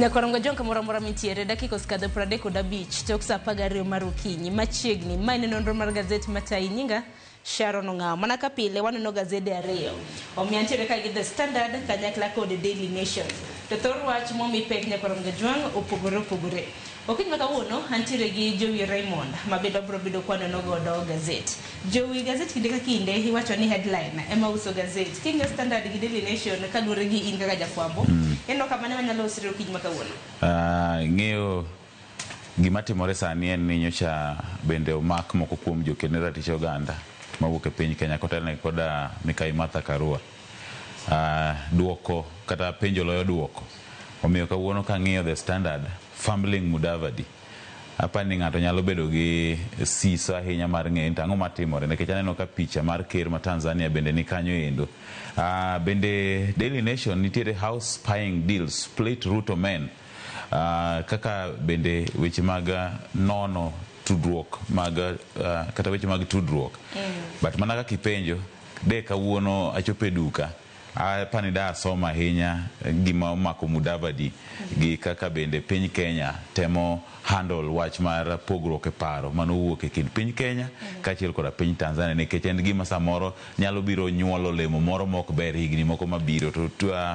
Nyakorongo jonka mora mitiere dakika oskadho 35 tok saa 12 mar okinyi machiegni mane nonro mar gazet matai nyinga Sharon Ong'ao. Mana ka pile waneno gazede ariyo. Omiyo nitiere ka gi The Standard kanyakla kod Daily Nation. To thor wach momi pek Nyakorongo jwang opogore. Okinyi ma kawuono antiere gi Jowi Raymond mabedo bro bedo kwano godo gazet. Jowi gazet kinde ka kinde iwacho ni headline ema uso gazet. Kinga Standard gi Daily Nation kaluwore gi in kaka jafwambo. Eno kamane wanyalo usiro okinyi ma kawuono. Ng'eyo gima timore sani en ni nyocha bende omak moko kuom jokene ratich oganda mawuok e piny Kenya kotelne koda Mikai Martha Karua. Duoko kata penjo loyo duoko. Omiyo kawuono ka ng'iyo The Standard fumbling Mudavadi. Apani ng'ato nyalo bedo gi siso ahinya mar ng'eyo ang'o matimore nikech aneno ka picha mar ker ma Tanzania bende ni kanyo endo. Bende Daily Nation nitiere house spying deals split Ruto men. Kaka bende weche mag nono tudruok mag kata weche mag tudruok. But mana ka kipenjo de kawuono achope duka apani da soma ahinya gima omako Mudavadi gi kaka bende piny Kenya temo handle wach mar pogruok e paro mano wuok e kind piny Kenya kaachiel kod piny Tanzania nikech en gima samoro nyalo biro nyuolo lemo moro mok ber higni moko mabiro to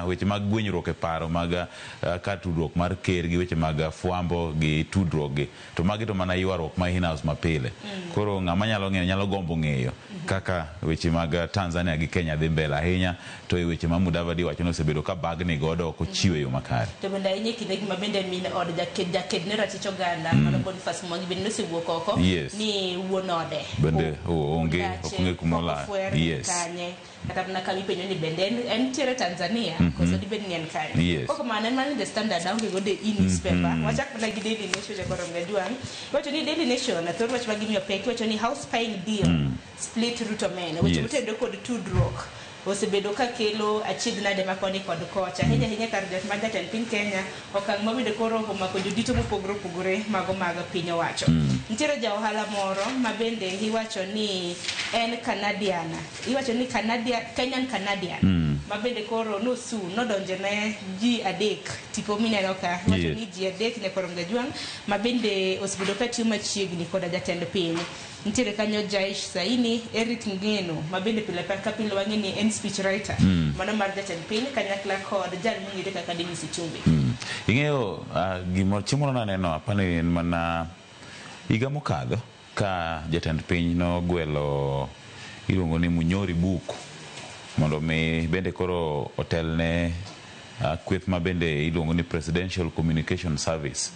weche mag gwenyruok e paro mag ka tudruok mar ker gi weche mag fwambo gi tudruok gi to magi to mana ywaruok ma in-house mapile. Koro ng'ama nyalo gombo ng'eyo kaka weche mag Tanzania gi Kenya dhi mbele ahinya to weche ma Mudavadi wacho no sebedo ka bagni godo ko chiwe yo makare. To bende inye kinde gima bende min od jaked ne ratich oganda mano Boniface Mwangi bende nosewuok oko ni wuon ode bende onge kumola kanye kata na kami penyo ni bende en tiere Tanzania koso di bende en kanye koko manen man The Standard na onge gode in newspaper wachak na gi Daily Nation Nyakorongo jwang wacho ni Daily Nation na thor wach magimiyo pek wacho ni house spying deal split Ruto men wacho motendo kod tudruok osebedo ka kelo achiedh nade makoni kod kocha hinya kar jot mag jatend piny Kenya okang' mabende koro omako jodito mopogore mago mag piny owacho. Nitiere ja ohala moro mabende iwacho ni en Canadian iwacho ni Kenyan Canadian mabende koro nodonjene ji adek tipo mineno ka iwacho ni ji adek Nyakorongo jwang mabende osebedo ka tiyo machiegni kod jatend piny. Nitiere kanyo Jaish Saini, Eric Ngeno mabende pile ka pile wang'eni en speech writer mano mar jatend piny kanyakla kod jal mong'ere kaka Dennis Itumbi. Ing'eyo gimoro chiemo naneno apani mana higa mokadho ka jatend piny no gwelo iluongo ni Munyori Buku mondo mi bende koro otelne kweth ma bende iluongo ni Presidential Communication Service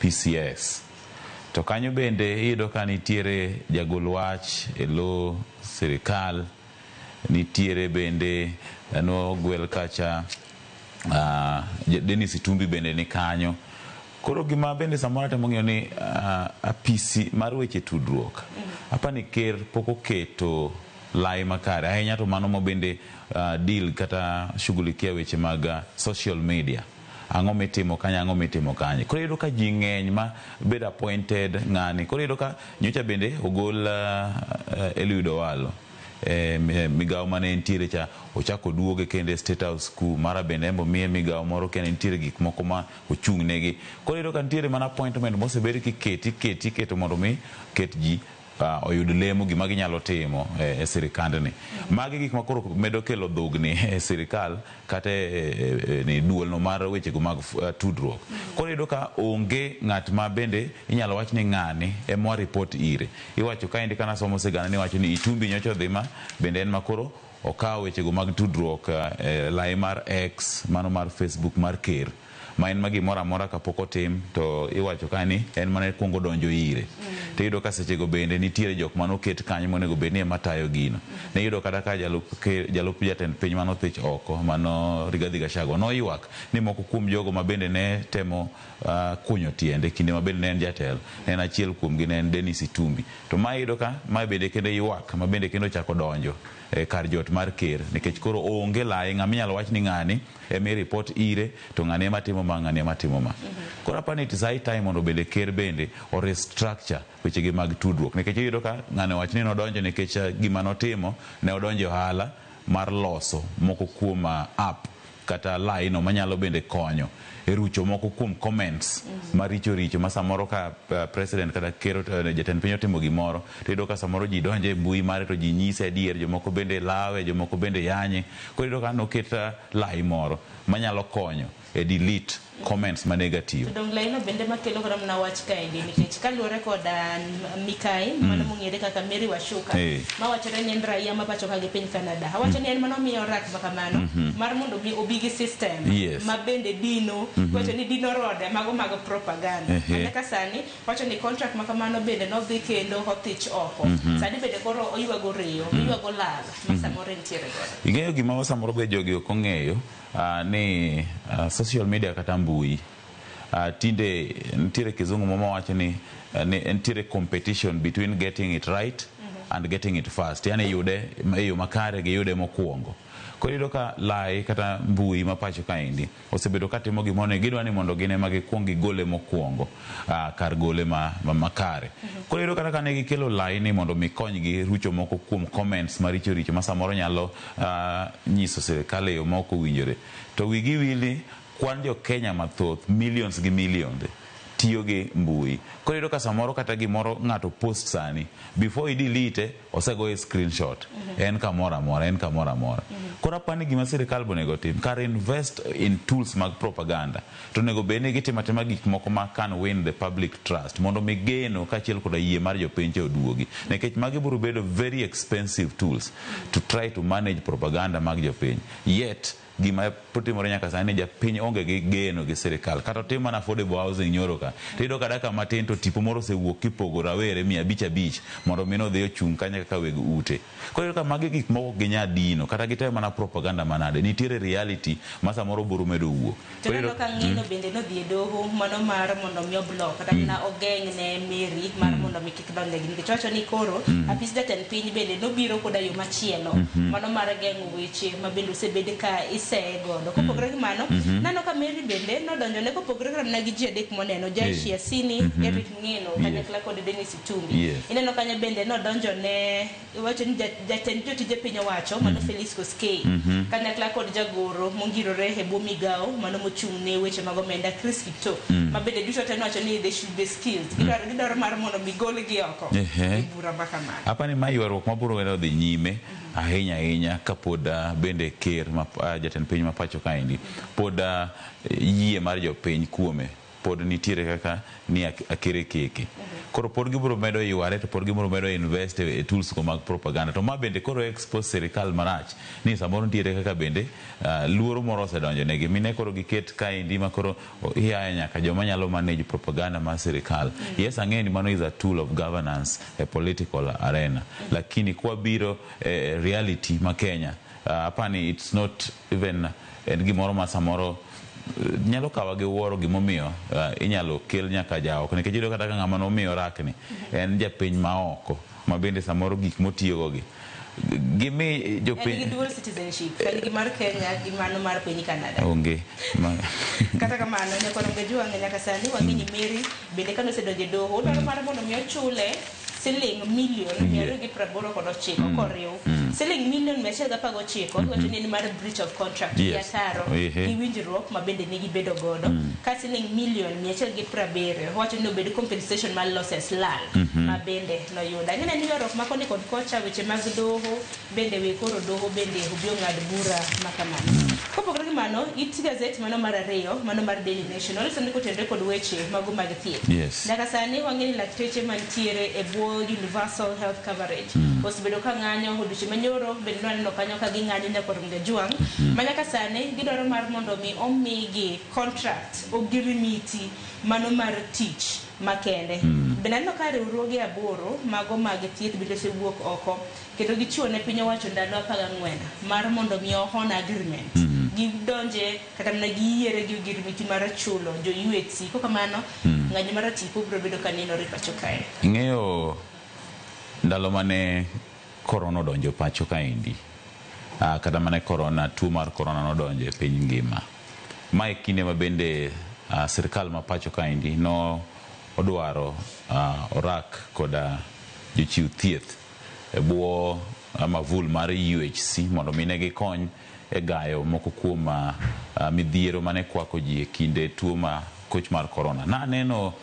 PCS. To kanyo bende iyudo ka nitiere jagol wach e lo sirikal nitiere bende no gwel kacha Dennis Itumbi bende ni kanyo. Koro gima bende samoro temo ng'eyo ni apisi mar weche tudruok apani ker poko keto lai makare ahinya to mano mo bende deal kata shughulikia weche mag social media ang'o mitimo kanye koro iyudo ka ji ng'eny ma bed appointed ng'ani koro iyudo ka nyocha bende ogol Eliud Owalo migawo mane ntiere cha ochako duoge kende State House ku mara bende embo miye migawo moro kene ntiere gik moko ma ochung' negi koro iyudo ka ntiere mana appointment mosebed kiketo mondo mi ket ji oyud lemo gima ginyalo timo e sirikandni. Magi gik ma koro medo kelo dhugni e sirikal kata ni duol no mar weche go mag tudruok. Koro iyudo ka onge ng'at ma bende inyalo wach ni ng'ani ema report ire. Iwacho ka indi kana somo sigana ni wacho ni Itumbi nyocha dhima bende en makoro okawo weche go mag tudruok lai mar X mano mar Facebook mar ker ma en magi mora kapok otim to iwacho kani en mana kuongo donjo ire. To iyudo ka sechego bende nitiere jok mano ket kanyo monego bed ni matayo gino. Ne iyudo kata ka jalup jatend piny mano thich oko mano Rigathi Gachagua no ywak ni moko kuom jogo ma bende ne temo kunyo tiende kinde ma bende ne en jatelo en achiel kuom gi ne en Dennis Itumbi. To ma iyudo ka ma bende kendo ywak ma bende kendo chako donjo kar jot mar ker nikech koro onge lai ng'ama inyalo wach ni ng'ani emi report ire to ng'ani ema timo ma ng'ani ema timo ma. Koro apani it is high time mondo bende ker bende o restructure weche gi mag tudruok nikech iyudo ka ng'ani wach ni nodonjo nikech gima notimo ne odonjo ohala mar loso moko kuom app kata lai no manyalo bende konyo e rucho moko kuom comments maricho ma samoro ka president kata kero jatend piny otimo gimoro to iyudo ka samoro ji donje e mbui mare to ji nyise adier, jomoko bende lawe, jomoko bende yanye. Koro iyudo ka noket lai moro manyalo konyo e delete comments ma negative. Dong laino bende makelo kora mna wach kaendi nikech kaluwore koda Mikai mano mong'ere kaka Mary Washuka ma wachore ni en raia ma pacho ka gi piny Canada. Wacho ni en mano miyo rak makamano mar mondo obi gi system ma bende dino, wacho ni dino rode mago mag propaganda. Nyaka sani wacho ni contract makamano bende nodhi kendo othich oko. Sani bende koro oywago riyo, oywago lal ma samoro ntiere godo. Ing'eyo gima samoro be jogi ok ong'eyo ni social media kata mbui tinde ntiere kizungu mama wacho ni ntiere competition between getting it right and getting it fast, yani yude eyo makare gi yude mokuongo. Koro iyudo ka lai kata mbui ma pacho kaendi osebedo katimo gimone gidwa ni mondo gine ma gikwong gigole mokuongo kar gole makare. Koro iyudo kata kane gikelo lai ni mondo mikonygi rucho moko kuom comments maricho richo ma samoro nyalo nyiso sirikal e yo moko winjore, to wigi wili kwan jo Kenya mathoth millions gi millions tiyo gi mbui. Koro iyudo ka samoro kata gimoro ng'ato post sani before i delete osegoye screenshot en kamoro amora. Koro apani gima sirikal bonego tim kar invest in tools mag propaganda to nego bene gitimo gik moko ma can win the public trust mondo migeno kachiel koda yie mar jopiny oduogi, nikech magi biro bedo very expensive tools to try to manage propaganda mag jopiny. Yet gima potimore nyaka sani japiny onge gi geno gi sirikal kata tim mana affordable housing nyoro ka tido kada ka matin to tipo moro sewuok kipogo rawere 500 mondo mino dhi ochung kanya kaka weg ute. Koro ka magi gik moko ginya dino kata gitemo mana propaganda manade, nitiere reality ma samoro buru medo wuok. Koro ka ngino bende no dhi doho mano mar mondo mi block kata na ogeng ne Mary mar mondo mi kik donde gi nikech wacho ni koro apis jatend piny bende no biro koda yo machielo mano mar geng'o weche ma bende osebede ka godo. Kopogore gi mano nano ka Mary bende nodonjo ne kopogore na gi ji adek moneno Jaishi Asini, Eric Ngino kanyakla kod Dennis Itumbi. Ineno kanya bende nodonjo ne wacho ni jatend jotije piny owacho mano Felix Koskei kanyakla kod jagoro mongirore e bwo migawo mano mochung' ne weche mag omenda Chris Kipto ma bende duto te wacho ni they should be skilled. Gidwaro mar mondo migolgi oko e bura makamano. Apani ma ywaruok mabiro wedo dhi nyime ahinya ka pod bende ker jatend piny ma pacho kaendi pod yie mar jopiny kuome pod nitiere kaka ni akere keke. Koro pod gibiro medo yware to pod gibiro medo invest e tools mag propaganda to ma bende koro expose sirikal marach ni samoro nitiere kaka bende luoro moro osedonjo negi mine koro giket kaendi ma koro hiya nyaka joma nyalo manage propaganda mar sirikal. Yes, ang'e ni mano is a tool of governance a political arena, lakini kwa biro reality ma Kenya apani it's not even en gimoro ma samoro nyalo kawa gi wuoro gimomiyo inyalo kel nyaka jaoko nikech iyudo kata ka ng'ama nomiyo rakni en japiny maoko ma bende samoro gik motiyogo gi gimi jopiny en dual citizenship kani gi mar Kenya gi mano mar piny Canada onge kata kamano ne kono ngejua nyaka sani wang'ini Mary bende kano sedonje doho dwaro mar mondo mi ochule siling million 289 koriw siling million 119 wacho ni mar breach of contract yataro gi winjruok ma bende nigi bedo godo ka siling million 170 wacho ni obed compensation mar losses lal ma bende no yuda ngene ni yorok ma koni kod kocha weche mag doho bende we koro doho bende obio ng'ad bura makamano. Kopogore gi mano it gazette mano mar ariyo mano mar Daily Nation olisoni kotendre kod weche mago mag thieth. Nyaka sani wang'eni lakteche mantiere e bwo universal health coverage osebedo ka ng'anyo odiochieng' manyoro bende naneno kanyo ka ging'anyo nyaka Juang manyaka sani gidwaro mar mondo mi omigi contract ogirimiti mano mar tich makende. Bende naneno ka riwruoge 8 mago mag thieth bende osewuok oko kendo gichiwo ne piny owacho ndalo 14 mar mondo mi ohon agreement gidonje kata mana giyiere gi ogirimiti mar chulo jo UHC koko kamano ng'anyo mar tipo biro bedo kanenore pacho kae. Ing'eyo ndalo mane korona odonjo pacho kaendi kata mane tuo mar korona nodonjo e piny ngima mae kinde ma bende sirikal ma pacho kaendi no odwaro orak koda jochiw thieth e bwo mavul mar UHC mondo mine gikony e gayo moko kuom midhiero mane kwako ji e kinde tuo ma koch mar corona. Na neno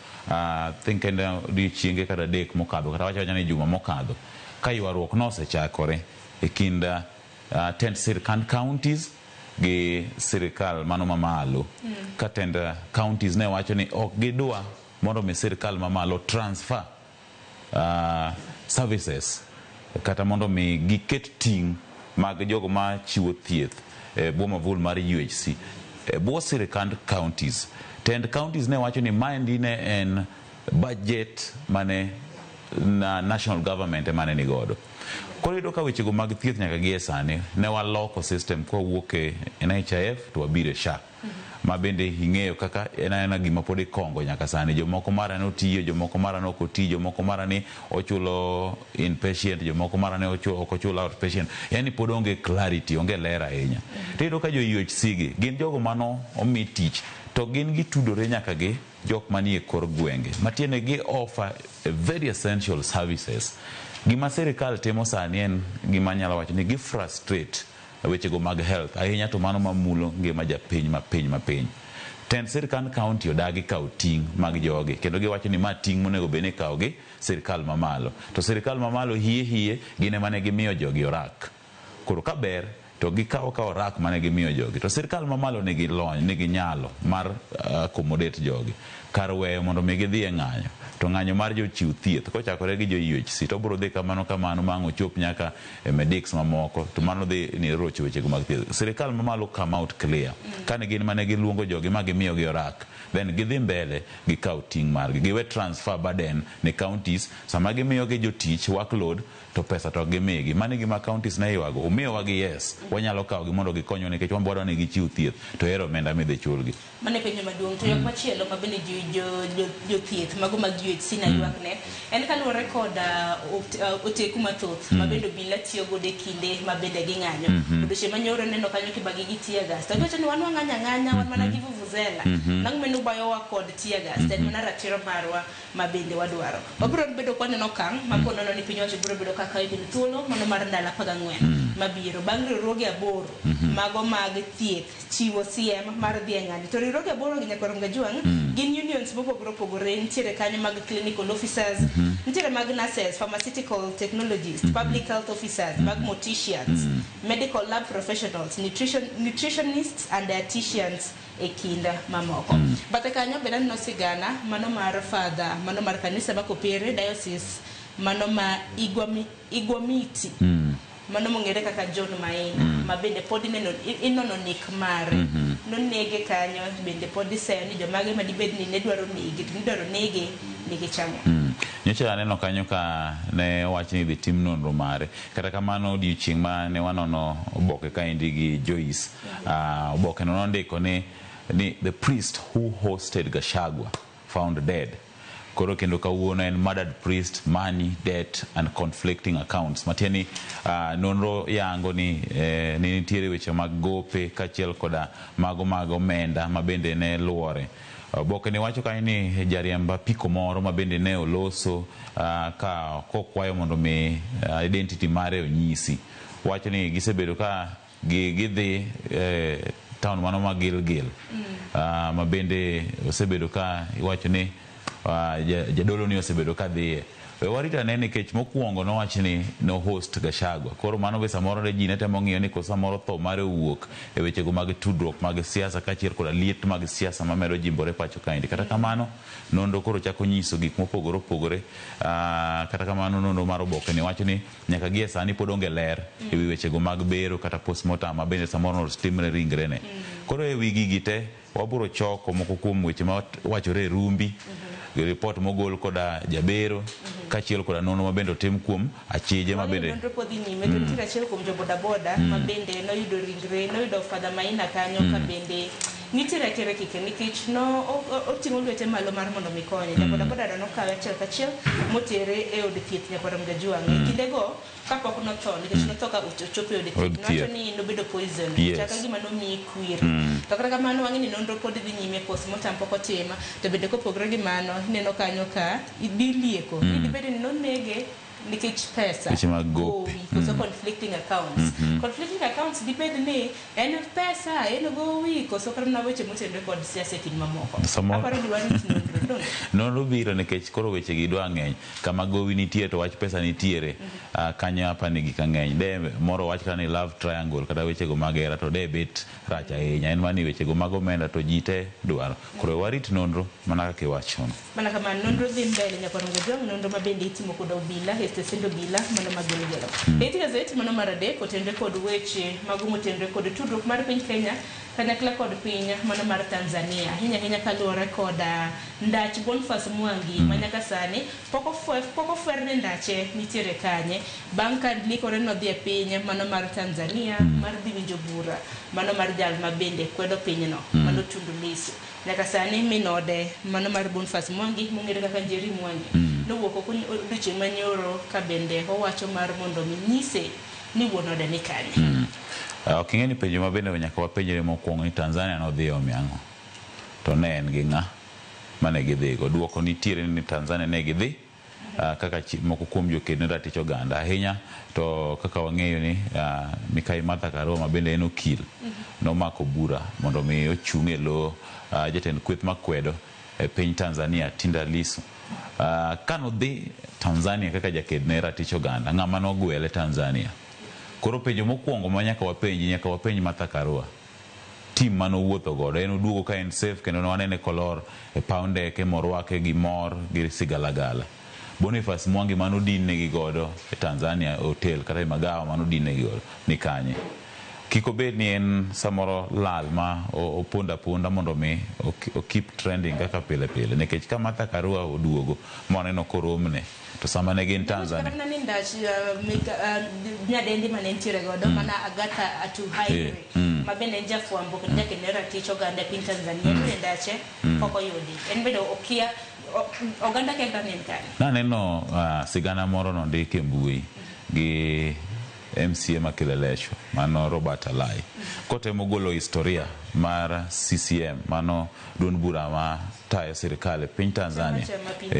think odiochienge kata adek mokadho kata wacho ni juma mokadho ka ywaruok nosechakore e kind tend sirkand counties gi sirikal mano mamalo. Ka tend counties ne wacho ni ok gidwa mondo mi sirikal mamalo transfer services kata mondo mi giket ting' mag jogo ma chiwo thieth e boma vul mar UHC bo sirikand counties. Tend counties ne wacho ni maendi ne en budget mane na national government mane ni godo. Koro yudo ka wechego mag thieth nyaka gie sani ne waloko system kwa wuok e NHIF to wabire SHA. Ma bende ing'eyo kaka en gima pod ikongo nyaka sani. Jomoko mara ne otiyo, jomoko mara ne ok otiyo, jomoko mara ni ochulo inpatient, jomoko mara ne ok ochulo outpatient. Yani pod onge clarity, onge ler ahinya. To yudo ka jo UHC gi gin jogo mano omi tich to gin gitudore nyaka gi jok manie kor gwenge. Matiende gi offer very essential services. Gima sirikal timo sani en gima nyalo wacho ni gi frustrate wechego mag health ahinya to mano mamulo ngima japiny mapiny. Tend sirikand county odagi kawo ting' mag jogi kendo giwacho ni ma ting' monego bed ni kawo gi sirikal mamalo. To sirikal mamalo hie gine mane gimiyo jogi orak. Koro ka ber to gikawo ka orak mane gimiyo jogi. To sirikal mamalo nigi lony, nigi nyalo mar accommodate jogi. Kar weyo mondo mi gidhi e ng'anyo. To ng'anyo mar jochiw thieth kochakore gi jo UHC to biro dhi kamano ma ochop nyaka e medics mamoko to mano dhi ni rocho wechego mag thieth. Sirikal mamalo come out clear. Kane gin mane giluongo jogi ma gimiyo gi orak, then gidhi mbele gikaw ting' margi, giwe transfer burden ne counties. Sama gimiyo gi jotich workload to pesa to gimigi. Mane gima counties ne ywago, umiyowa gi yes, wanyalo kawo gi mondo gikonywa nikech wadwaro ni gichiw thieth to ero omenda midhi chulgi. Mane penjo maduong' to yok machielo ma bende jo thieth mago mag UHC na ywakne en kaluwore kod oteku mathoth ma bende obila tiyo godo e kinde ma bende ging'anyo. Odiochieng' manyoro neno kanyo kibagi gi tear gas. To giwacho ni wan wang'anya wan mana gi vuvuzela. Nang' menu bayowa kod tear gas. En mana ratiro marwa ma bende wadwaro. Wabiro bedo kwaneno kang' ma konono ni piny owacho biro bedo kaka ibiro thuolo mano mar ndalo 14 mabiro bang' riwruoge 8 mago mag thieth chiwo siem mar dhi e ng'anyo. To riwruoge 8 gi nyaka rom gajuang' gin unions mopogore opogore. Nitiere kanyo mag clinical officers, nitiere mag nurses, pharmaceutical technologists, public health officers, mag morticians, medical lab professionals, nutritionists and dietitians e kinda mamoko. Bate kanyo bende no sigana mano mar father, mano mar kanisa ma Kopere diocese, mano ma Igwamiti. Mano mongere kaka John Maina ma bende pod inono nik mare nonege kanyo bende pod seyo ni jomage ma dibed ni ne dwaro nege nigi chamo. Nyocha aneno kanyo ka ne wacho ni dhi tim nonro mare. Kata kamano odiochieng' ma ne wanono oboke ka indi gi Joyce, oboke no ndiko ni the priest who hosted Gachagua found dead. Koro kendo kawuono en murdered priest, money, debt and conflicting accounts. Matieni nonro yango ni nitiere weche mag gope kachiel koda mago omenda ma bende ne luore. Boke ni wacho ka ni jariemba piko moro ma bende ne oloso ka kokwayo mondo mi identity mare onyisi. Wacho ni gisebedo ka gidhi town mano ma Gilgil ma bende osebedo ka iwacho ni jadolo ni osebedo ka dhiye. Warita ne nikech mokwongo nowacho ni no host Gachagua. Koro mano be samoro ne ji ne temo ng'iyo ni kosa moro tho mare wuok e wechego mag tudruok mag siasa kachiel koda liet mag siasa mamedo jimbore pacho kaendi. Kata kamano nonro koro chako nyiso gik mopogore opogore. Kata kamano nonro mar oboke ni wacho ni nyaka gie sani pod onge ler e wi wechego mag bero kata postmortem ma bende samoro otimre ringre ne. Koro e wi gigi te wabiro choko moko kuom weche ma wachore e rumbi, report mogol koda jabero kachiel koda nono ma bende otim kuom achije ma bende nonro pod nyime. To nitiere achiel kuom jo bodaboda ma bende noyudo ringre, noyudo Father Maina kanyo ka bende nitiere kere kike nikech no oting'o lwete malo mar mondo mikonye. Ja bodaboda no kawe achiel kachiel motere e od thieth nyaka rom gajuang'. Kindego kapok notho nikech notho ka ochopo e od thieth nowacho ni nobedo poison chaka gima nomiyi kwir. To kata kamano wang'e ni nonro pod dhi nyime, postmortem pok otima. To bende kopogore gi mano neno kanyo ka idilieko idibede ni nonege nikech pesa weche mag gowi koso conflicting accounts conflicting accounts depend ni en pesa en gowi koso karna weche motenore kod siasa kin mamoko aparo ni warit nonro biro nikech koro weche gi dwa ng'eny kama gowi nitie to wach pesa nitiere kanyo hapa nigi kang'eny de moro wach kani love triangle kata weche go magera to de bet rach ahinya en mani weche go mag omenda to jite dwaro koro warit nonro mana kaka iwacho mana kama nonro dhi mbele nyakorongo jong nonro mabende itimo kod obila estesendo bila mano magelo eti gazeti mano maradek otenre kod weche magumo tenre kod tudruok mar piny Kenya kanyakla kod piny mano mar Tanzania hinya kaluwore kod ndach Boniface Mwangi manyaka sani poko fwerne ndache nitiere kanye bang' ka likore nodhi e piny mano mar Tanzania mar dhi winjo bura mano mar jal mabende kwedo pinyno mano Tundu Lissu nyaka sani minode mano mar Boniface Mwangi mong'ere kaka Njeri Mwangi nowuok oko odiochieng' manyoro ka bende owacho mar mondo minyise ni wuonode ni kanye ok ing'e ni penjo mabende nyaka wapenjre mokwongo ni Tanzania nodhi omiang'o to ne en gi ng'a mane gidhigo duoko nitiere ni Tanzania ne gidhi kaka moko kuom joked ne ratich oganda ahinya to kaka wang'eyo ni Mikai Martha Karua mabende en okil nomako bura mondo mi ochung' e lo jatend kweth makwedo e piny Tanzania Tundu Lissu kanodhi Tanzania kaka jaked ne ratich oganda ng'ama nogwele Tanzania koro penjo mokwongo ma nyaka wapenj Martha Karua tim mano wuotho godo en oduogo ka en safe kendo wanene kolor e paw ndeke morwake gi mor gi sigalagala Boniface Mwangi mano dinne gi godo e Tanzania hotel kata magawa mano dinne gi godo ni kanye kiko bed ni en samoro lal ma oponda mondo mi o keep trending kaka pile nikech ka Martha Karua oduogo moneno koromne to sama ne gin Tanzania kana ni ndach nyadendi mane ntiere godo mana Agatha Atuhaire mabende njafwambo kenda kenera ticho ganda piny Tanzania ni ndache poko yudi en bedo okia oganda kenda nen kani na neno sigana moro no ndike mbui gi MCA Makelelesho mano Robert Alai kotemo golo historia mar CCM mano duond bura ma tayo sirikal piny Tanzania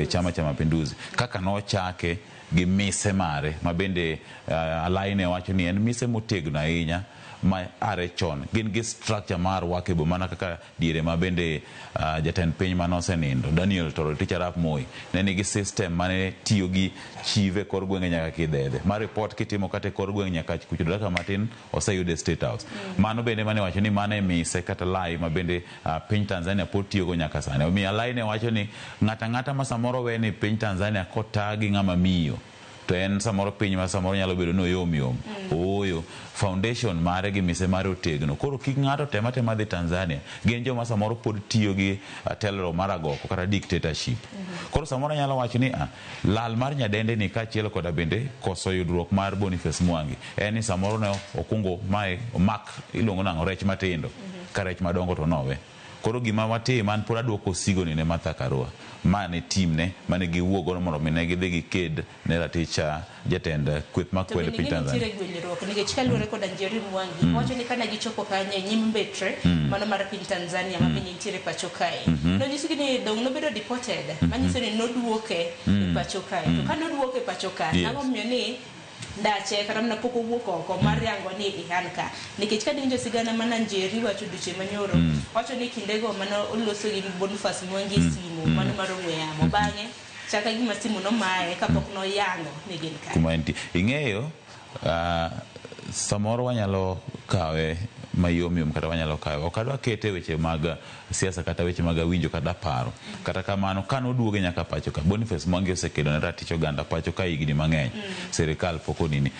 chama cha mapinduzi kaka nochake gi mise mare mabende Alai ne wacho ni en mise motegno ahinya ma are chon gin gi structure mar wakebo mana kaka diere mabende jatend piny manosenindo Daniel Toroitich Arap Moi ne nigi system mane tiyo gi chive kor gwenge nyaka kidhedhe ma report kitimo kata kor gwenge nyaka kucho daka matin oseyude State House mano bende mane wacho ni mane mise kata lai mabende piny Tanzania pod tiyo go nyaka sani omi Alai ne wacho ni ng'ata ma samoro we ni piny Tanzania kotagi ng'ama miyo to en samoro piny ma samoro nyalo bedo no yom oyo foundation mare gi mise mare otegno koro kik ng'ato tema dhi Tanzania gin joma samoro pod tiyo gi telo mar agoko kata dictatorship koro samoro nyalo wacho ni lal mar nyadende ni kachielo koda bende koso yudruok mar Boniface Mwangi en ni samoro ne okungo mae mak ilongo nang'o rech matindo ka rech madongo to nowe koro gima watim man pura duoko sigo ni ne Martha Karua mane timne mane giwuogo mondo mine gidhi gi ked ne raticha jatend kweth makwede piny Tanzania nikech kaluwore kod Njeri Mwangi wacho ni kana gichopo kanye nyim betre mano mar piny Tanzania ma piny nitiere pacho kae nonyisigi ni dong nobedo deported manyiso ni noduoke pacho kae to ka noduoke pacho kae ang'o miyo ni ndache kata mna poko wuok oko mar yango ni ihanka nikech ka dinjo sigana mana Njeri wacho duche manyoro wacho ni kindego mano oloso gi Boniface Mwangi simu mano mar ong'we yamo bang'e chaka gima simu no mae kapok no yango ni gin ka kumanti ing'eyo samoro wanyalo kawe mayom kata wanyalo kawe okadwa kete weche mag siasa kata weche mag winjo kata paro kata kamano kano duoge nyaka pacho ka Boniface Mwangi osekedo ne ratich oganda pacho ka higni mang'eny sirikal poko nini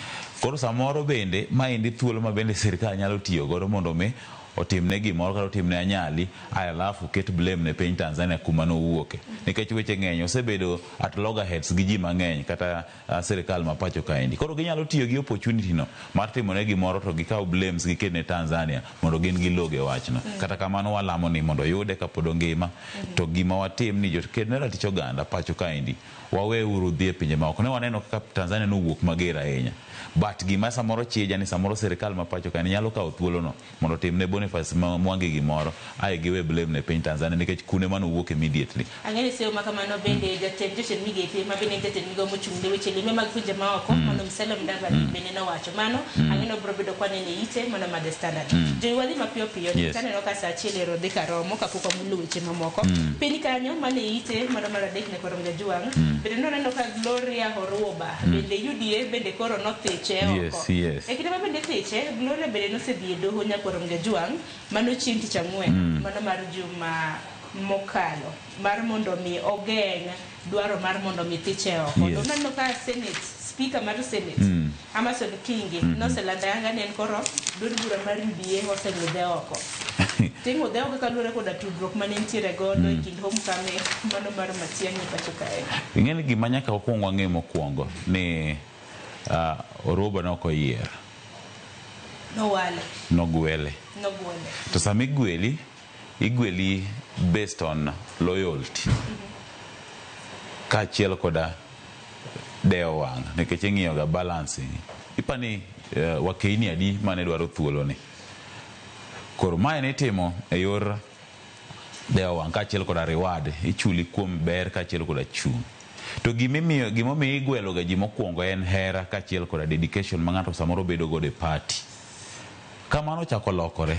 koro samoro bende maendi thuolo ma bende sirikal nyalo tiyo godo mondo me otimne gimoro kata otimne anyali alafu ket blame ne piny Tanzania kuma nowuoke nikech weche ng'eny osebedo at loggerheads gi ji mang'eny kata sirikal ma pacho kaendi koro ginyalo tiyo gi opportunity no mar timo ne gimoro to gikaw blames giket ne Tanzania mondo gin giloge wachno kata kamano walamo ni mondo yude kapod ongima to gima watim ni joked ne ratich oganda pacho kaendi wawe uru dhi e pinje maoko ne waneno kaka Tanzania nowuok mager ahinya but gima samoro chija ni samoro sirikal ma pacho kaendi nyalo kawo thuolo no mondo timne Boniface Mwangi gimoro ai giwe blame ne piny Tanzania nikech kune mano wuok immediately. Ang'e seyo makamano bende jatend migepe ma bende jatend migawo mochung'ne weche lime mag pinje maoko mondo Musalia Mudavadi bende nowacho mano ang'eno biro bedo kwanene ite mana ma The Standard. Jowadhi mapiyo piyo taneno ka saa achiel ero dhi karomo kapok amulo weche mamoko piny kanyo mane ite mana mar adek ne korom Jajwang' bende noneno ka Gloria Horuoba bende UDA bende koro nothiche oko. E kinde ma bende thiche Gloria bende nosedhi e doho nyakorom Jajwang' mano chieng' tich ang'wen mano mar juma mokalo mar mondo mi ogeng' dwaro mar mondo mi thiche oko. Noneno ka Senate Speaker mar Senate Amason Kingi noselando ayanga ni en koro duond bura mar UDA oseng'udhe oko. Ting'udhe oko kaluwore koda tudruok mane nitiere godo e kind Homecoming mano mar Matiang'i pacho kae. Ing'eni gima nyaka wakuong wang'e mokwongo ni Oroba nokoyier. Nogwele. To sama igweli based on loyalty. Kaachiel koda deo wang' nikech ing'iyo ga balancing. Ipani wakeini adi mane dwaro thuolo ni. Koro mae nitimo e yor deo wang' kaachiel koda reward ichuli kuom ber kaachiel koda chung'. To gimomiyo igwelo ga ji mokwongo en hera kaachiel koda dedication ma ng'ato samoro bedo godo e party. Kamano chako lokore.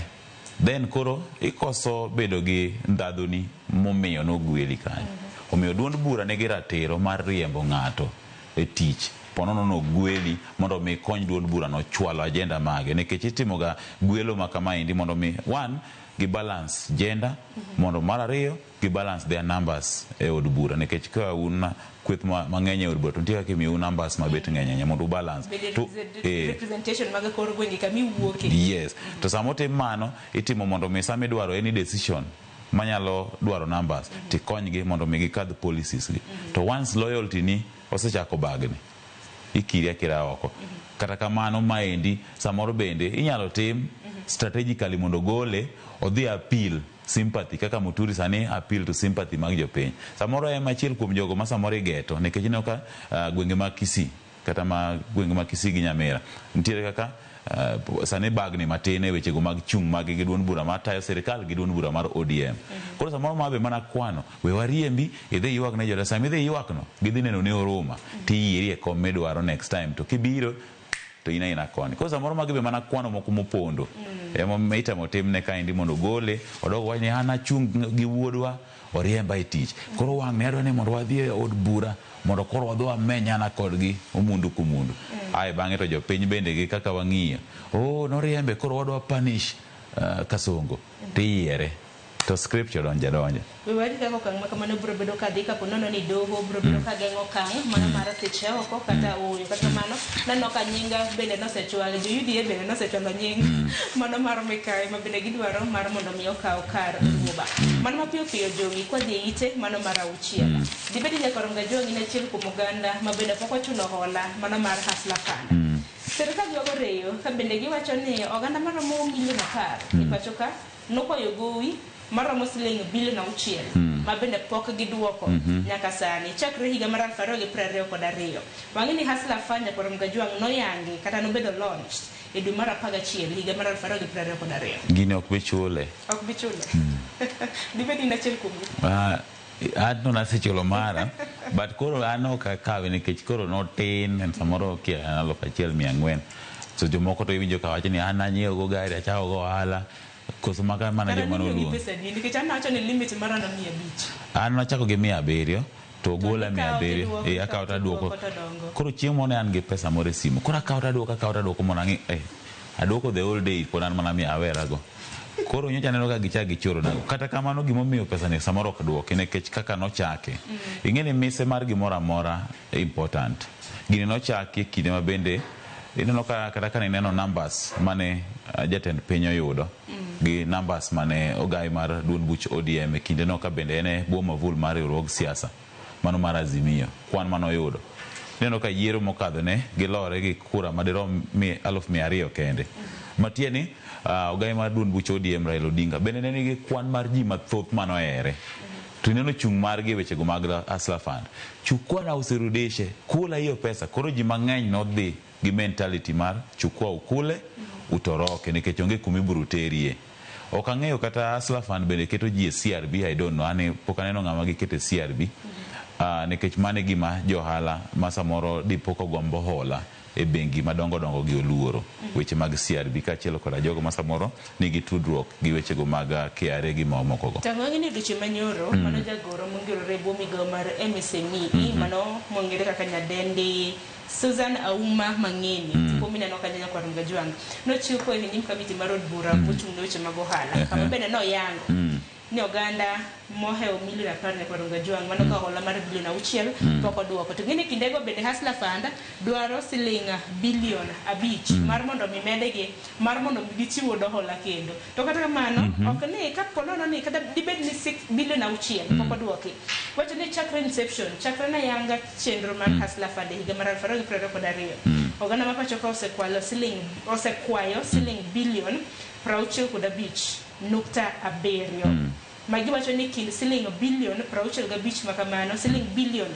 Then koro ikoso bedo gi ndadhoni momiyo nogweli kanyo. Omiyo duond bura nigi ratiro mar riembo ng'ato e tich. Ponono nogweli mondo mi kony duond bura no chwalo agenda mage. Nikech itimo ga gwelo makamaendi mondo mi one gi balance gender mondo mar ariyo gi balance their numbers e od bura. Nikech ka un kweth mang'eny e od bura to nitie kaka imiyo numbers mabet ng'eny mondo balance to representation mag kor gwenge kami wuoke. Yes. To samo tim mano itimo mondo mi sami dwaro any decision manyalo dwaro numbers tikonygi mondo mi gikadh policies gi. To once loyalty ni osechako bagni ikiri akira oko. Kata kamano maendi samoro bende inyalo tim strategically mondo gole odhi appeal sympathy kaka Muturi sani appeal to sympathy mag jopiny. Samoro achiel kuom jogo ma samoro igeto nikech ineno ka gwenge mag Kisii kata gwenge mag Kisii gi Nyamira nitiere kaka sani bagni matin e weche go mag chung' mag gi duond bura mar tayo sirikal gi duond bura mar ODM. Koro samoro mabe mana kwano we wariembi idhi ywak ne joda sami idhi ywak no gidhi neno ne Oruma tiyieri e kom medwaro next time to kibiro to ina koni. Koro samoro magibe mana kwano moko mopondo. Ema itamo timne kaendi mondo gole odogo wach ni an achung' gi wuodwa oriemba e tich. Koro wang' ne adwa ni mondo wadhi e od bura mondo koro wadhi wamenyana kodgi omundu kumundu. Ae bang'e to jopiny bende gi kaka wang'iyo. Noriembe koro wadwa punish Kasongo. Tiyiere. To scripture donja. We wadi kako kang makamano bro bedo kadhi kapo nono ni doho bro bedo ka gengo kang mana mar thiche oko kata uyo kata mano nano ka nyinga bende nosechwal jo UDA bende nosechwalo nying mano mar Mikai ma bende gidwaro mar mondo mi okaw kar Uba. Mano mapiyo piyo jogi kwadhi ite mano mar auchiel. Dibedi nyakorom Jajwang' ni achiel kuom oganda ma bende pok ochulo hola mano mar Hustler Fund. Serikal yuago reyo ka bende giwacho ni oganda maromo milion 10 ipacho ka nokwayo gowi maromo siling bilion 6 ma bende pok giduoko nyaka sani chakre higa mar 2022. Wang'e ni Hustler Fund nyakorom Jajwang' noyangi kata nobedo launched e dwe mar 11 higa mar 2022. Gini ok bichule. Ok bichule. Dibedi na achiel kuom Adno nasechulo mara but koro ano kakawe nikech koro notin en samoro kia 1,400. So jomoko to iwinjo kawacho ni an anyiewo go gari achao go ohala koso maka mana joma noluongo. Nikech an nawacho ni limit mara na 500. An nachako gi 700 to gola 700 akawo taduoko. Koro chiemo ne an gi pesa moro e simu. Koro akawo taduoko mondo ang'i aduoko the whole day pod an mana 100 go. Koro nyocha neno ka gicha gichoro nago. Kata kamano gimomiyo pesa ne samoro ok duoke nikech kaka nochake. Ing'eni mise mar gimoro amora important. Gini nochake kinde ma bende ineno ka kata ka neno numbers mane jatend piny oyudo gi numbers mane ogai mar duond buch ODM kinde no ka bende ene boma vul mar riwruog siasa mano mar Azimio kwan mano oyudo. Ineno ka yiero mokadho ne gilore gi kura madirom 200,000 kende. Matieni ogai mar duond buch ODM Raila Odinga bende ne nigi kwan mar ji mathoth mano ere. To ineno chung' margi weche go mag Hustler Fund. Chukua na usirudishe kula hiyo pesa. Koro ji mang'eny nodhi gi mentality mar chukua ukule utoroke nikech onge kumibiro terie. ok ang'eyo kata Hustler Fund bende keto ji e CRB, I don't know, ane pok aneno ng'ama giketo e CRB. Nikech mane gima johala ma samoro dipo kogombo hola e bengi madongo gi oluoro weche mag CRB kaachiel koda jogo ma samoro nigi tudruok gi wechego mag KRA gi mamoko go. Tang'o ni duche manyoro mano jagoro mongirore bo migawo mar MSME mano mongere kaka nyadendi Susan Auma Mangeni tipo mineno kanyanya kwa Rungajwang no chiwo e nyim kamiti mar od bura mochung' ne weche mag ohala kama bende no yango ni oganda moheo milion 10 kwa Rungajwang mano ka hola mar bilion 6 pok oduoko to ngene kindego bende Hustler Fund dwaro siling bilion 5 mar mondo mimedegi mar mondo gichiwo dohola kendo to kata kamano ok ne ka polono ni kata dibed ni 6 bilion 6 pok oduoki wacho ni chakre inception chakre na yanga chenro mar Hustler Fund higa mar 2022 oganda ma pacho ka osekwayo siling bilion 65.7 magi wacho ni kind siling bilion 65 makamano siling bilion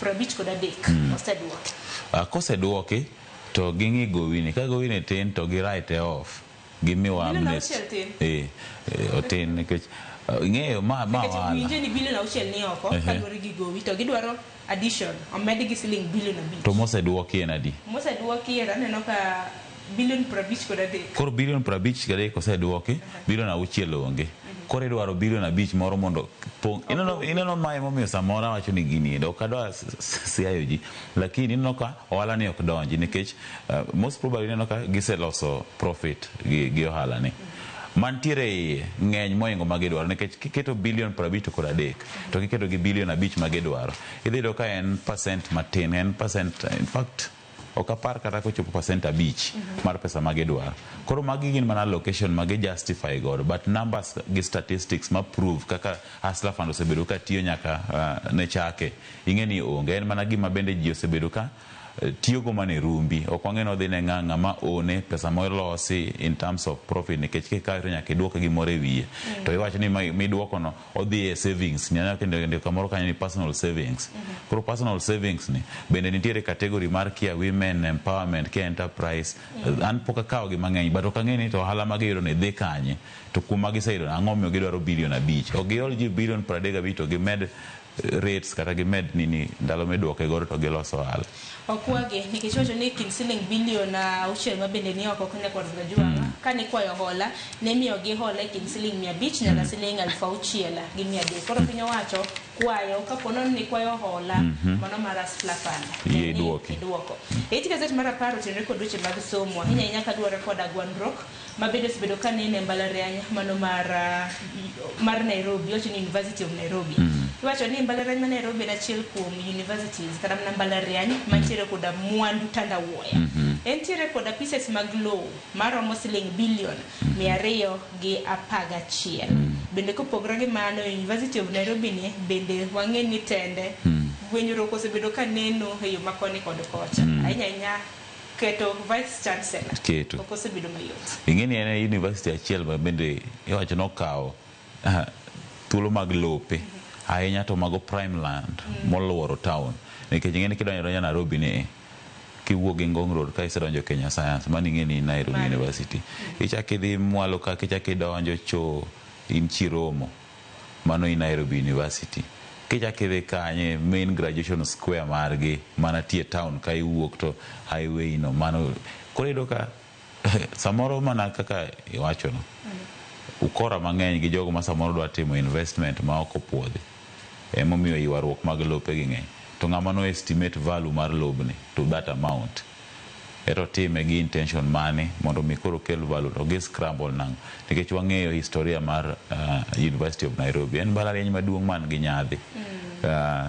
53 oseduoki. Koseduoki to ging'i gowini ka gowini tin to gi write off gimiwa amnesty otin nikech ng'eyo ma wala winje ni bilion 6 ni oko kalori gi gowi to gidwaro addition omed gi siling bilion 5 to moseduoki en adi moseduoki aneno ka bilion 53 koro bilion 53 koseduoki bilion 6 onge kore dwaro bilion 5 moro mondo ineno mae momiyo samora wacho ni gini ndo kadwa siayo ji lakini ineno ka ohala ni ok donji nikech most probably ineno ka giseloso profit gi ohala ni mantiere ng'eny moingo magidwaro nikech kiketo bilion 53 to kiketo gi bilion 5 magidwaro idhi do ka en percent matin en percent in fact okapar kata kochopo percent 5 mar pesa magidwaro koro magi gin mana location magi justify god but numbers gi statistics ma prove kaka Hustler Fund osebedo ka tiyo nyaka ne chake ing'eni onge en mana gima bende ji osebedo ka tiyo go mane rumbi ok wang'eno dhi ne ng'ang'a ma one pesa molosi in terms of profit nikech kikayo nyaka iduoke gimoro e wiye to iwacho ni miduoko no odhi e savings nyanya kendo kamoro kanyo ni personal savings koro personal savings ni bende nitiere category mar Kia Women Empowerment Kia Enterprise an pok akawo gi mang'eny but ok ang'e ni to ohala magiyudo ni dhi kanye to kuma giseyudo ang'o miyo gidwaro bilion 5 ok giol ji bilion 35 to gimed rates kata gimed nini ndalo miduoke godo to giloso ohala okwage nikech wacho ni kind siling bilion 6 mabende ni oko konya kwa Rungajwang kani kwayo hola ne miyo gi hola kind siling 500 nyaka siling 6,300 koro piny owacho kwayo kapono ni kwayo hola mano mar Hustler Fund duoko eti gazet mar 10 otenore kod weche mag somo ahinya ka dwaro kod agwandruok mabedo sebedo kanene mbalariany mano mar Nairobi wacho ni University of Nairobi wacho ni mbalariany ma Nairobi na chiel kuom universities kata na mbalariany mantiere koda mwandu tandawuoya entiere koda pieces mag law maromo siling bilion 211 bende kopogore gi mano University of Nairobi ni bende wang'e ni tende gwenyruok osebedo ka neno e yo makoni kod kocha ahinya keto vice chancellor keto osebedo mayot ing'eni en university achiel ma bende iwacho nokawo thuolo mag lope ahinya to mago prime land moluoro town nikech ing'eni kidonjo Nairobi ni kiwuok gi Ngong Road ka isedonjo Kenya Science mani ing'eni Nairobi University ichaki dhi mwalo ka kichaki donjo cho in Chiromo mano in Nairobi University kichaki dhi kanye main graduation square margi mana tie town ka iwuok to highway no mano korido ka samoro mana kaka iwacho no ukora mang'eny gi jogo ma samoro dwa timo investment ma oko puodhi emomiyo ywaruok mag lope gi ng'eny to ng'ama no estimate value mar lobni to that amount eto time gi intention mane mondo mi koro kel value to gi scramble nang nikech wang'eyo historia mar University of Nairobi en mbalariany maduong' man gi nyadhi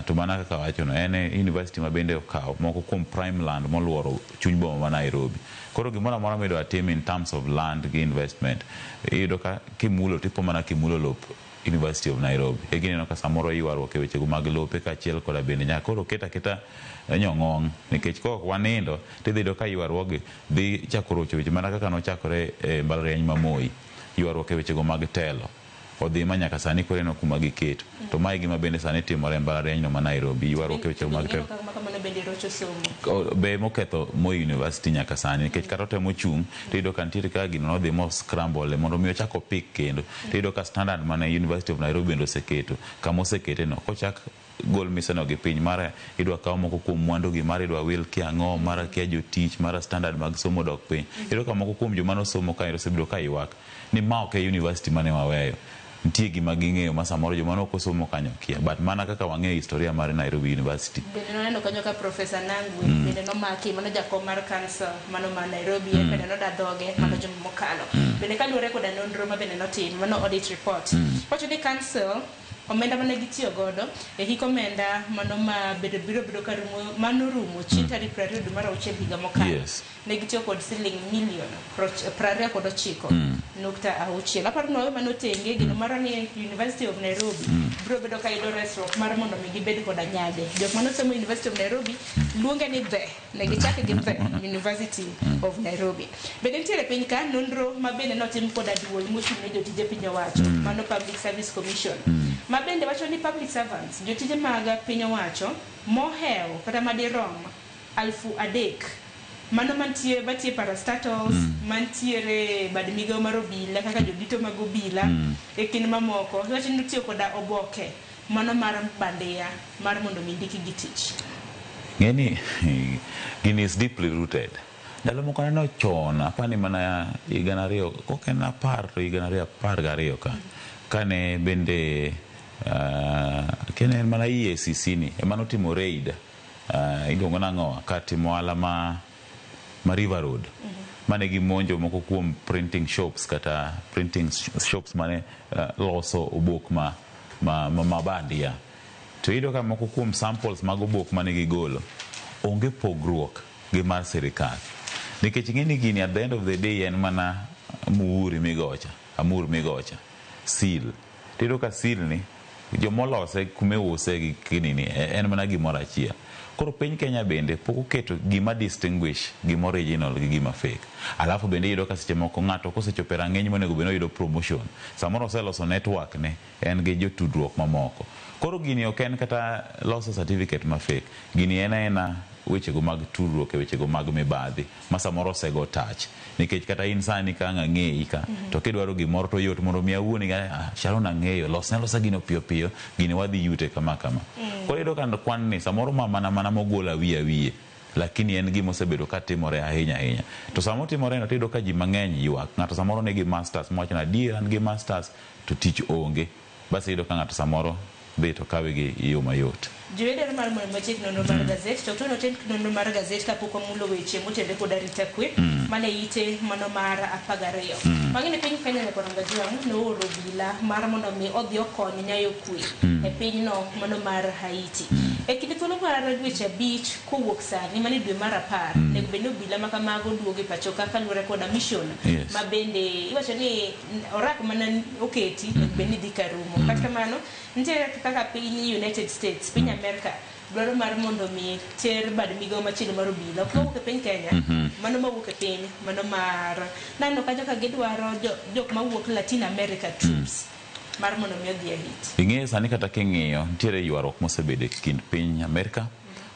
to mana kaka wacho no en university ma bende okawo moko kuom prime land moluoro chuny boma ma Nairobi koro gimoro amora midwa tim in terms of land gi investment iyudo ka kimulo tipo mana kimulo lop University of Nairobi egineno ka samoro ywaruok e wechego mag lope kaachiel koda bende nyaka koro keta nyong'ong nikech kok wanindo tidhi do ka ywaruok dhi chako rocho weche mana kaka nochakore e mbalariany ma Moi ywaruok e wechego mag telo odhi ma nyaka sani koro eno kuma giketo. To mae gima bende sani timore e mbalariany no ma Nairobi. Ywaruok e weche mag be moketho Moi University nyaka sani, nikech kata otemo chung' tiyudo ka nitiere ka gino nodhi mo scramble mondo mi ochak opik kendo. Tiyudo ka standard mane University of Nairobi bende oseketo, kama osekete no kochak gol miseno gi piny, mara idwa kawo moko kuom mwandu gi, mara idwa wil kia ang'o, mara kia jotich, mara standard mag somo dok piny. Iyudo ka moko kuom joma nosomo ka osebedo ka ywak ni ma ok e university mane waweyo. Nitie gima ging'eyo ma samoro joma nok osomo kanyo kia, but mana kaka wang'eyo historia mar Nairobi University. Bende noneno kanyo ka Professor Nangwe bende nomaki, mano jakom mar council mano ma Nairobi, bende noda dhoge mano joma mokalo. Bende kaluwore koda nonro ma bende notim, mano audit report. Wacho ni council omenda mane gitiyo godo e hik omenda mano ma biro ka rumo mano rumo chieng' tarik 20 dwe mar auchiel higa mokalo. Ne gitiyo kod siling milion 29.6. Aparo ni mano tenge gino maro ni University of Nairobi biro bedo ka yudo resruok mar mondo mi gibed koda nyage. Jok mano somo University of Nairobi luonge ni The, ne gichake gi The University of Nairobi. Bende nitiere piny ka nonro ma bende notim koda duol mochung' ne jotije piny owacho, mano Public Service Commission. Ma bende wacho ni public servants, jotije mag piny owacho mohew kata madirom 3,000 mano mantie parastatals, mantiere bad migawo mar obila kaka jodito mag obila e kind mamoko. Wacho ni tiyo koda oboke mano mar bandia mar mondo mi ndiki gi tich. Ng'eni gini is deeply rooted. Ndalo moko neno chon, apani mana higa 2 kok en 10 to higa 2012 ka kane bende kene mana EACC ni ema notimo raid iluongo nang'o ka timo ala ma River Road mane gimonjo moko kuom printing shops kata printing shops mane loso obok ma bandia. To iyudo ka moko kuom samples mag obok mane gigolo onge pogruok gi mar sirikal, nikech ng'eni gini at the end of the day en mana amur migocha seal. Tiyudo ka seal ni jomolose kume use gi kinini en mana gimoro achiel. Koro piny Kenya bende pok oketo gima distinguish gima original gi gima fake. Alafu bende iyudo ka seche moko ng'ato kosechopo rang'eny monego bende oyudo promotion, samoro oseloso network ne en gi jotudruok mamoko. Koro gini ok en kata loso certificate ma fake, gini en wechego mag tudruok e wechego mag mibadhi ma samoro osego touch, nikech kata in sani ka ng'eyi ka to kidwaro gimoro to yot mondo mi awuoni chalo nang'eyo losa gino piyo gini wadhi yute kama. Koro iyudo ka kwan ni samoro mana mogol wiye lakini en gima osebedo ka timore ahinya. To samo timore no tiyudo ka ji mang'eny ywak. Ng'ato samoro nigi masters, mwacho na dier an gi masters to tich onge, basi iyudo ka ng'ato samoro dhi to kawe gi yo mayot. Joeder mar mondo machik nonro mar gazet to tuno ten nonro mar gazet kapok wamulo weche motende koda rita kwe mane ite mano mar 12. Mang'eni piny Kenya ne koronga juang nooro obila mar mondo mi odhi okony nyayo kwe e pinyno mano mar Haiti. E kinde thuolo mar dweche 5 kowuok sani mane dwe mar 10 ne bende obila ma kamago duogo e pacho kaka luwore koda mission ma bende iwacho ni orak mana oketi bende dhi karumo. Kata kamano nitiere kaka piny United States, piny America dwaro mar mondo mi ter bad migawo machielo mar obila ok mawuok e piny Kenya, mano mawuok e piny mano mar nano kajo ka gidwaro jok mawuok Latin America troops mar mondo mi odhi e Haiti. Ing'eyo sani kata king'iyo nitiere ywaruok mosebedo e kind piny America,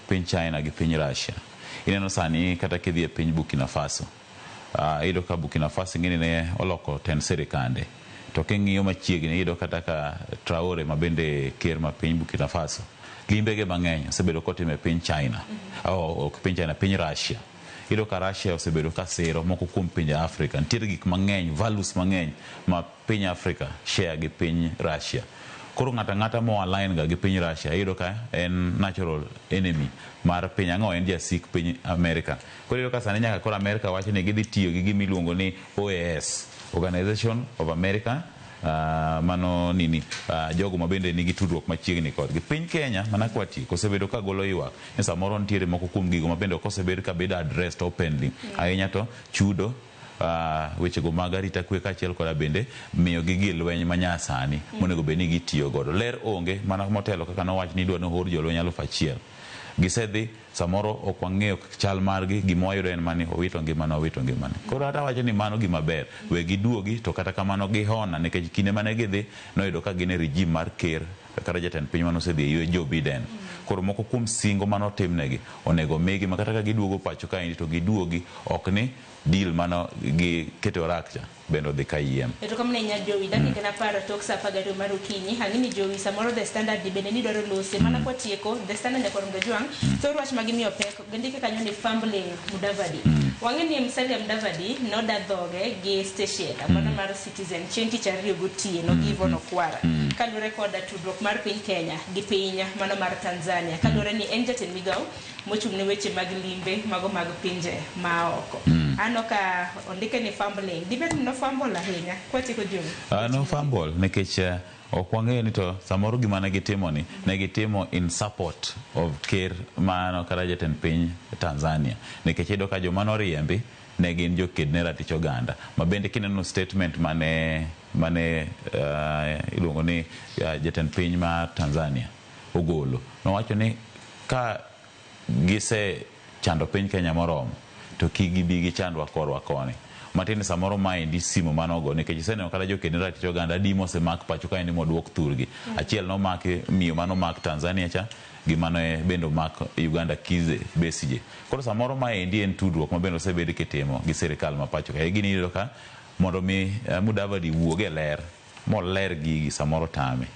piny China gi piny Russia. Ineno sani kata kidhi e piny Burkina Faso, iyudo ka Burkina Faso ng'eni ne oloko ten sirikande. To king'iyo machiegni iyudo kata ka Traore ma bende ker ma piny Burkina Faso limbege mang'eny osebedo kotime piny China, piny Russia. Iyudo ka Russia osebedo ka siro moko kuom pinje Afrika. Nitiere gik mang'eny, values mang'eny ma piny Afrika share gi piny Russia. Koro ng'ata mo align ga gi piny Russia iyudo ka en natural enemy mar piny ang'o, en jasik piny America. Koro iyudo ka sani nyaka koro America wacho ni gidhi tiyo gi gimiluongo ni OAS, Organization of America mano jogo ma bende nigi tudruok machiegni kodgi. Piny Kenya mana kwati kosebedo ka golo ywak ni samoro nitiere moko kuom gigo ma bende kosebedo ka bedo addressed openly ahinya to chudo wechego mag arita kwe kachiel koda bende miyo gi lweny manyasani monego bed ni gitiyo godo. Ler onge mana motelo kaka nowach ni idwa nohor jolweny 1,000 gisedhi samoro ok wang'eyo chal margi, gimoyudo en mani owito ngimane. Koro hata wacho ni mano gima ber, we giduogi to kata kamano gihona nikech kinde mane gidhi noyudo ka gin e regime mar ker kata jatend piny manosedhi Joe Biden. Koro moko kuom singo manotimnegi onego migi makata ka giduogo pacho kaendi to giduogi ok ni deal mano gi keto rakcha bendo dhi kayiem. Eto kamne nya Jowi dakika na paro tok sa pagaro mar okinyi hanini Jowi samoro The Standard bende ni dwaro lose mana kwa tieko The Standard nyakoro mgajwang so ruach magimiyo pek gendike kanyo ni fumbling Mudavadi wangeni Musalia Mudavadi no da dhoge gi station abana mar Citizen chenti chario gotie no givo no kwara kalure koda tudruok mar piny Kenya gi piny mano mar Tanzania kalure ni enjaten migao mochung'ne weche mag limbe mago mag pinje maoko ano ka ondike ni fumbling dibet no fumble ahinya kwa tieko Jowi no fumble nikech ok wang'eyo ni to samoro gima ne gitimo ni ne gitimo in support of ker mano kata jatend piny Tanzania nikech iyudo ka joma noriembi ne gin joked ne ratich oganda ma bende kineno statement mane iluongo ni jatend piny mar Tanzania ogolo nowacho ni ka gise chando piny Kenya moromo to kigibi gichandwa korwa koni matini samoro maendi simo manogo nikech iseneno kata joked ratich oganda dimo osemak pacho kaendi moduok thurgi achiel nomaki miyo mano mak Tanzania cha gimano bendo mak Uganda Kizza Besigye. Koro samoro maendi en tudruok ma bendo osebedi kitimo gi sirikal ma pacho ka gini iyudo ka mondo mi Mudavadi wuoge ler moler gi samoro tame.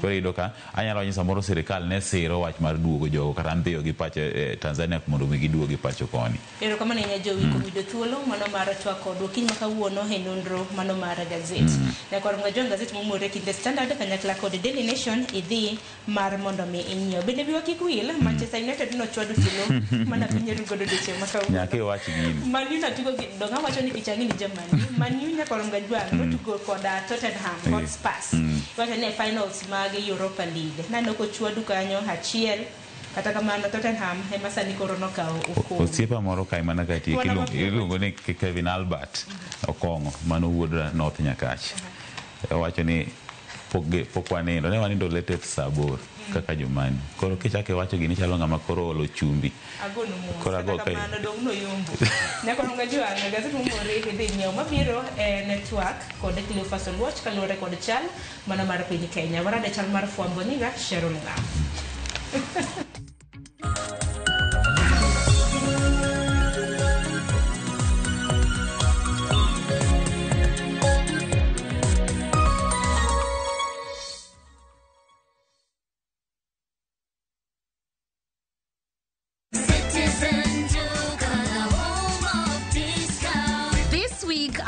Koro iyudo ka anyalo wacho samoro sirikal ne siro wach mar duogo jogo kata ndhiyo gi pacho Tanzania mondo mi giduogi pacho koni. Ero kama ne Jowi ko video thuolo mano mar twako dokinyi makawuono e nonro mano mar gazeti. Ne kor ngajong gazeti momore kinde Standard kanyakla kod Daily Nation idhi mar mondo mi inyo. Bende biwa kikwil Manchester United no chwado tilo mana pinyeru godo deche makawuono. Nyake wachi gini. Man U natugo donga wacho ni picha ngini Germany. Man U nyakor ngajwang no tugo kod Tottenham Hotspurs. Wacho ne finals mag Europa League. Nano ko chwado kanyo achiel kata kamano Tottenham ema sani koro nokao okongo. Osiepa moro kai mana kati iluongo ni Kevin Albert Okongo mano wuod North Nyakachi. Wacho ni pokwanendo ne wanindo lete sabor kaka jumani. Koro kichake wacho gini chalo ngama koro olo chumbi. Agono mo. Koro ago kai. Kamano dong no yombo. Ne koro ngajwa gazeti momore kidhi nyao mabiro network kod Cleophas Watch kalore kod chal mana mar piny Kenya. Warade chal mar fwambo niga Sharon Ngam.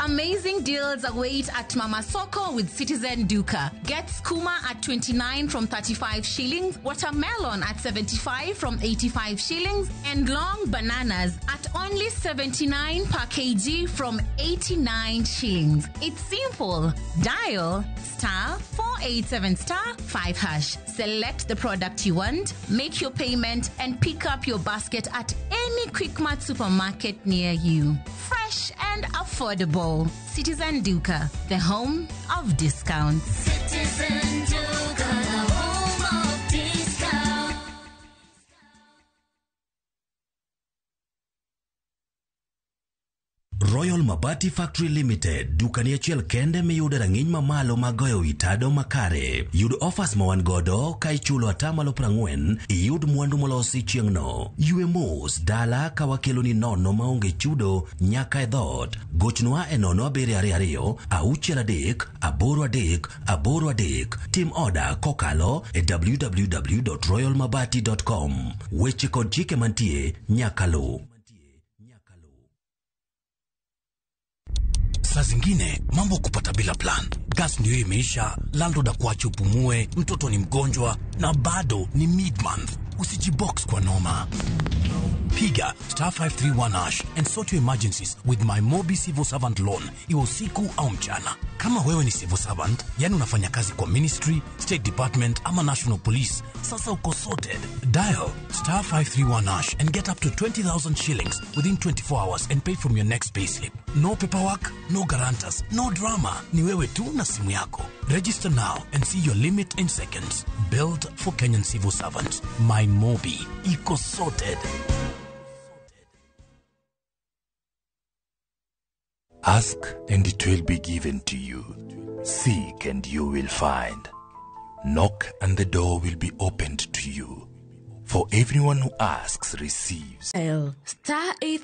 Amazing deals await at Mama Soko with Citizen Duka. Get skuma at 29 from 35 shillings, watermelon at 75 from 85 shillings, and long bananas at only 79 per kg from 89 shillings. It's simple. Dial *487*5#. Select the product you want, make your payment, and pick up your basket at any Quickmart supermarket near you. Fresh and affordable. Citizen Duka, the home of discounts. Citizen Duka, the home of discounts. Royal Mabati Factory Limited, dukani achiel kende miyude rang'iny mamalo magoyo itado makare. Yud offers mawan godo ka ichulo atamalo 40, iyud mwandu molosi chieng'no. Yue mos dala ka wakelo ni nono maonge chudo nyaka e dhot. Gochnwa e 022-638-838. Tim order kokalo e www.royalmabati.com. Weche kod chike mantie nyaka lu. Saa zingine mambo kupata bila plan. Gas ndio imeisha, landlord akuache upumue, mtoto ni mgonjwa na bado ni mid-month. Usijibox kwa noma. Piga *531# and sort your emergencies with my Mobi Civil Servant Loan, iwe usiku au mchana. Kama wewe ni civil servant, yani unafanya kazi kwa ministry, state department ama national police, sasa uko sorted. Dial *531# and get up to 20,000 shillings within 24 hours and pay from your next payslip. No paperwork, no guarantors, no drama. Ni wewe tu na simu yako. Register now and see your limit in seconds. Built for Kenyan civil servants. MyMobi. Iko sorted. Ask and it will be given to you. Seek and you will find. Knock and the door will be opened to you. For everyone who asks receives. *8